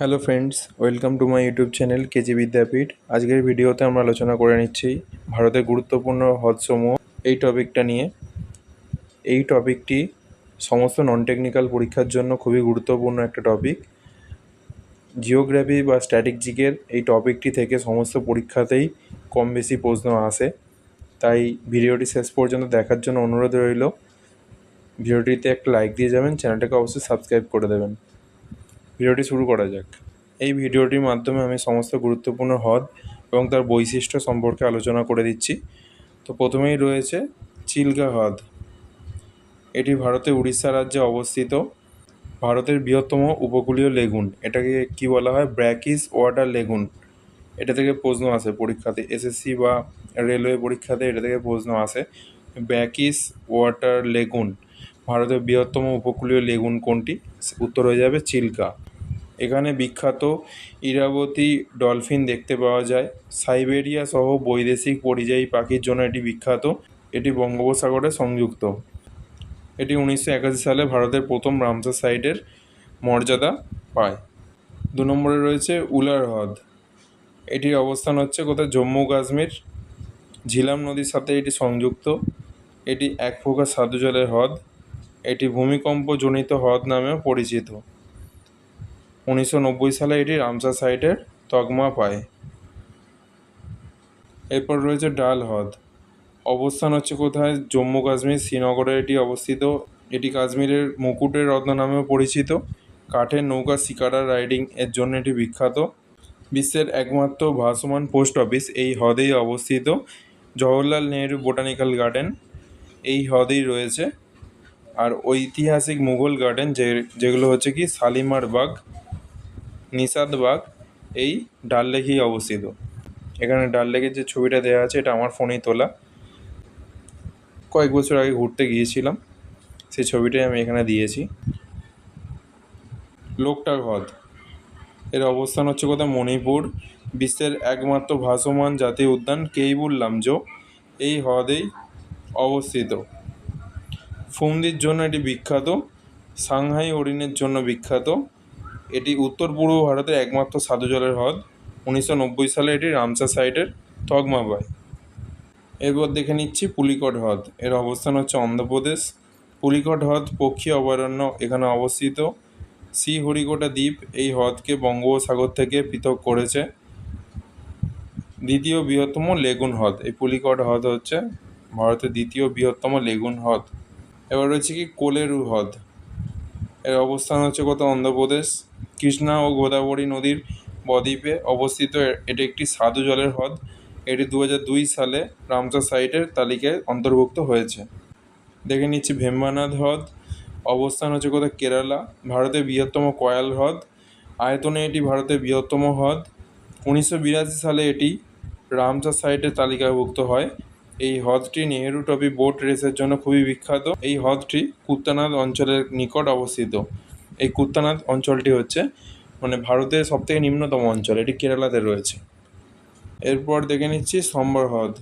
Hello friends, welcome to my YouTube channel KG Vidyapith. আজকের ভিডিওতে আমরা আলোচনা করে নিচ্ছি ভারতের গুরুত্বপূর্ণ হ্রদসমূহ এই টপিকটা নিয়ে। এই টপিকটি সমস্ত নন টেকনিক্যাল পরীক্ষার জন্য খুবই গুরুত্বপূর্ণ একটা টপিক। জিওগ্রাফি বা স্ট্র্যাটেজিকের এই টপিকটি থেকে সমস্ত পরীক্ষাতেই কম বেশি প্রশ্ন আসে, তাই ভিডিওটি শেষ পর্যন্ত দেখার জন্য অনুরোধ রইল। ভিডিওটিতে একটা লাইক দিয়ে যাবেন, চ্যানেলটাকে অবশ্যই সাবস্ক্রাইব করে দেবেন। ভিডিওটি শুরু করা যাক। এই ভিডিওটির মাধ্যমে আমি সমস্ত গুরুত্বপূর্ণ হ্রদ এবং তার বৈশিষ্ট্য সম্পর্কে আলোচনা করে দিচ্ছি। তো প্রথমেই রয়েছে চিল্কা হ্রদ। এটি ভারতের উড়িষ্যা রাজ্যে অবস্থিত। ভারতের বৃহত্তম উপকূলীয় লেগুন। এটাকে কি বলা হয়? Brackish water lagoon. এটা থেকে প্রশ্ন আসে পরীক্ষাতে, এসএসসি বা রেলওয়ে পরীক্ষাতে এটা থেকে প্রশ্ন আসে। ব্র্যাকিশ ওয়াটার লেগুন ভারতের বৃহত্তম উপকূলীয় লেগুন কোনটি? উত্তর হয়ে যাবে চিল্কা। এখানে বিখ্যাত ইরাবতী ডলফিন দেখতে পাওয়া যায়। সাইবেরিয়া সহ বৈদেশিক পরিযায়ী পাখির জন্য এটি বিখ্যাত। এটি বঙ্গোপসাগরে সংযুক্ত। এটি 1981 সালে ভারতের প্রথম রামসার সাইটের মর্যাদা পায়। 2 নম্বরে রয়েছে উলার হ্রদ। এটির অবস্থান হচ্ছে কোথায়? জম্মু কাশ্মীর। ঝিলাম নদীর সাথে এটি সংযুক্ত। এটি এক প্রকার স্বাদু জলের হ্রদ। এটি ভূমিকম্পজনিত হ্রদ নামেও পরিচিত। 1990 সালে এটি রামসার সাইটের তকমা পায়। এরপর রয়েছে ডাল হ্রদ। অবস্থান হচ্ছে কোথায়? জম্মু কাশ্মীর, শ্রীনগরে এটি অবস্থিত। এটি কাশ্মীরের মুকুটের রত্ন নামেও পরিচিত। কাঠের নৌকা শিকারা রাইডিং এর জন্য এটি বিখ্যাত। বিশ্বের একমাত্র ভাসমান পোস্ট অফিস এই হ্রদেই অবস্থিত। জওহরলাল নেহেরু বোটানিক্যাল গার্ডেন এই হ্রদেই রয়েছে। আর ঐতিহাসিক মুঘল গার্ডেন যেগুলো হচ্ছে কি শালিমার বাগ, নিষাদ বাগ, এই ডাল লেকেই অবস্থিত। এখানে ডাল লেকের যে ছবিটা দেওয়া আছে এটা আমার ফোনেই তোলা। কয়েক বছর আগে ঘুরতে গিয়েছিলাম, সেই ছবিটাই আমি এখানে দিয়েছি। লোকটাক হ্রদ। এর অবস্থান হচ্ছে কোথায়? মণিপুর। বিশ্বের একমাত্র ভাসমান জাতীয় উদ্যান কেইবুল লামজো এই হ্রদেই অবস্থিত। ফুমদির জন্য এটি বিখ্যাত। সাংহাই হরিণের জন্য বিখ্যাত। এটি উত্তর পূর্ব ভারতের একমাত্র স্বাদু জলের হ্রদ। 1990 সালে এটি রামসার সাইটের তকমা পায়। এরপর দেখে নিচ্ছি পুলিকট হ্রদ। এর অবস্থান হচ্ছে অন্ধ্রপ্রদেশ। পুলিকট হ্রদ পক্ষী অভয়ারণ্য এখানে অবস্থিত। শ্রীহরিকোটা দ্বীপ এই হ্রদকে বঙ্গোপসাগর থেকে পৃথক করেছে। দ্বিতীয় বৃহত্তম লেগুন হ্রদ। এই পুলিকট হ্রদ হচ্ছে ভারতের দ্বিতীয় বৃহত্তম লেগুন হ্রদ। এবার রয়েছে কি কোলেরু হ্রদ। এর অবস্থান হচ্ছে কোথাও? অন্ধ্রপ্রদেশ। কৃষ্ণা ও গোদাবরী নদীর বদ্বীপে অবস্থিত এটি একটি স্বাদু জলের হ্রদ। এটি 2002 সালে রামসার সাইটের তালিকায় অন্তর্ভুক্ত হয়েছে। দেখে নিচ্ছি ভেম্বানাদ হ্রদ। অবস্থান হচ্ছে কোথায়? কেরালা। ভারতের বৃহত্তম কয়াল হ্রদ। আয়তনে এটি ভারতের বৃহত্তম হ্রদ। 1982 সালে এটি রামসার সাইটের তালিকাভুক্ত হয়। এই হ্রদটি নেহেরু ট্রফি বোট রেসের জন্য খুবই বিখ্যাত। এই হ্রদটি কুত্তানাদ অঞ্চলের নিকট অবস্থিত। এই কুত্তানাদ অঞ্চলটি হচ্ছে ভারতের সবথেকে নিম্নতম অঞ্চল, এটি কেরালাতে রয়েছে। এরপর দেখে নিচ্ছি সম্বর হ্রদ।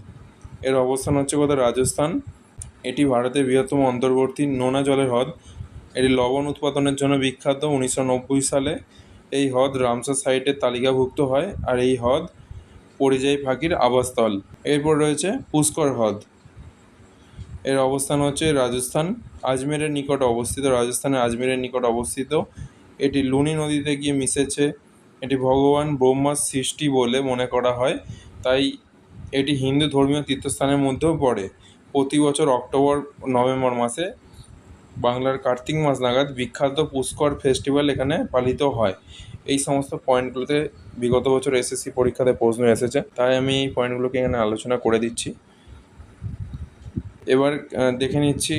এর অবস্থান হচ্ছে কোথায়? রাজস্থান। এটি ভারতের বৃহত্তম অন্তর্বর্তী নোনা জলের হ্রদ। এটি লবণ উৎপাদনের জন্য বিখ্যাত। 1990 সালে এই হ্রদ রামসার সাইটের তালিকাভুক্ত হয়। আর এই হ্রদ পরিযায়ী পাখির আবাসস্থল। এরপর রয়েছে পুষ্কর হ্রদ। এর অবস্থান হচ্ছে রাজস্থান, আজমেরের নিকট অবস্থিত। রাজস্থানের আজমেরের নিকট অবস্থিত। এটি লুনি নদীতে গিয়ে মিশেছে। এটি ভগবান ব্রহ্মার সৃষ্টি বলে মনে করা হয়, তাই এটি হিন্দু ধর্মীয় তীর্থস্থানের মধ্যেও পড়ে। প্রতি বছর অক্টোবর নভেম্বর মাসে বাংলার কার্তিক মাস নাগাদ বিখ্যাত পুষ্কর ফেস্টিভ্যাল এখানে পালিত হয়। এই সমস্ত পয়েন্টগুলোতে বিগত বছর এসএসসি পরীক্ষাতে প্রশ্ন এসেছে, তাই আমি এই পয়েন্টগুলোকে এখানে আলোচনা করে দিচ্ছি। এবার দেখে নিচ্ছি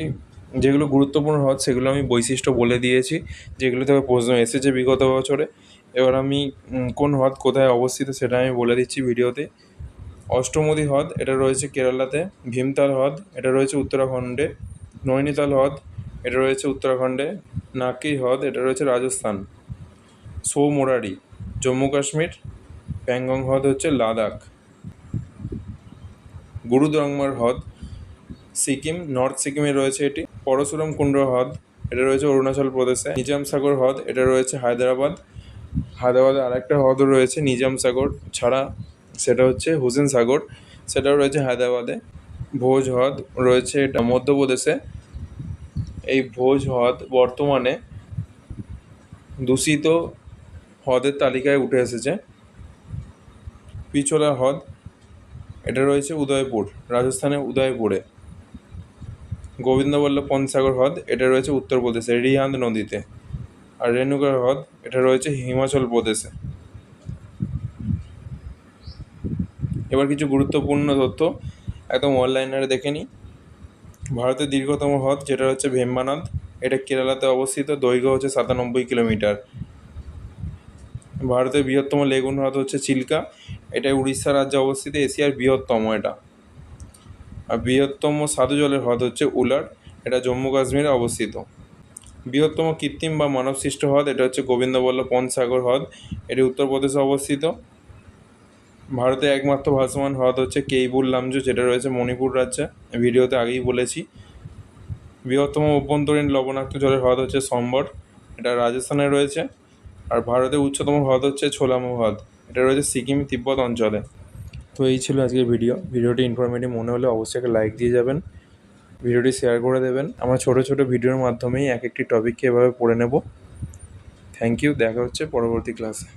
যেগুলো গুরুত্বপূর্ণ হ্রদ সেগুলো আমি বৈশিষ্ট্য বলে দিয়েছি, যেগুলো থেকে প্রশ্ন এসেছে বিগত বছরে। এবার আমি কোন হ্রদ কোথায় অবস্থিত সেটা আমি বলে দিচ্ছি ভিডিওতে। অষ্টমুদি হ্রদ এটা রয়েছে কেরালাতে। ভীমতাল হ্রদ এটা রয়েছে উত্তরাখণ্ডে। নৈনিতাল হ্রদ এটা রয়েছে উত্তরাখণ্ডে। নাকি হ্রদ এটা রয়েছে রাজস্থান। সৌমোরারি জম্মু কাশ্মীর। প্যাংগং হ্রদ হচ্ছে লাদাখ। গুরুদ্রাংমার হ্রদ সিকিম, নর্থ সিকিমে রয়েছে এটি। পরশুরাম কুণ্ড হ্রদ এটা রয়েছে অরুণাচল প্রদেশে। নিজাম সাগর হ্রদ এটা রয়েছে হায়দ্রাবাদ। হায়দ্রাবাদে আরেকটা হ্রদ রয়েছে নিজাম সাগর ছাড়া, সেটা হচ্ছে হুসেন সাগর, সেটাও রয়েছে হায়দ্রাবাদে। ভোজ হ্রদ রয়েছে এটা মধ্যপ্রদেশে। এই ভোজ হ্রদ বর্তমানে দূষিত হ্রদের তালিকায় উঠে এসেছে। পিছলা হ্রদ, এটা রয়েছে উদয়পুর, রাজস্থানের উদয়পুরে। গোবিন্দবল্লভ পন্তসাগর হ্রদ, এটা রয়েছে উত্তরপ্রদেশে রিহান্দ নদীতে। আর রেণুকা হ্রদ, এটা রয়েছে হিমাচল প্রদেশে। এবার কিছু গুরুত্বপূর্ণ তথ্য একদম অনলাইনারে দেখে নিই। ভারতের দীর্ঘতম হ্রদ যেটা হচ্ছে ভেম্বানাদ, এটা কেরালাতে অবস্থিত, দৈর্ঘ্য হচ্ছে 97 কিলোমিটার। ভারতের বৃহত্তম লেগুন হ্রদ হচ্ছে চিল্কা, এটা উড়িষ্যা রাজ্যে অবস্থিত, এশিয়ার বৃহত্তম এটা। আর বৃহত্তম স্বাদু জলের হ্রদ হচ্ছে উলার, এটা জম্মু কাশ্মীরে অবস্থিত। বৃহত্তম কৃত্রিম বা মানবসৃষ্ট হ্রদ এটা হচ্ছে গোবিন্দবল্লভ পন্তসাগর হ্রদ, এটি উত্তরপ্রদেশে অবস্থিত। ভারতের একমাত্র ভাসমান হ্রদ হচ্ছে কেইবুল লামজু, যেটা রয়েছে মণিপুর রাজ্যে, ভিডিওতে আগেই বলেছি। বৃহত্তম অভ্যন্তরীণ লবণাক্ত জলের হ্রদ হচ্ছে সম্বর, এটা রাজস্থানে রয়েছে। আর ভারতের উচ্চতম হ্রদ হচ্ছে ছোলামু হ্রদ, এটা রয়েছে সিকিম তিব্বত অঞ্চলে। তো এই ছিল আজকের ভিডিওটি ইনফরমেটিভ মনে হলে অবশ্যই একটা লাইক দিয়ে যাবেন, ভিডিওটি শেয়ার করে দেবেন। আমরা ছোটো ছোটো ভিডিওর মাধ্যমেই এক একটি টপিককে এভাবে পড়ে নেব। থ্যাংক ইউ, দেখা হচ্ছে পরবর্তী ক্লাসে।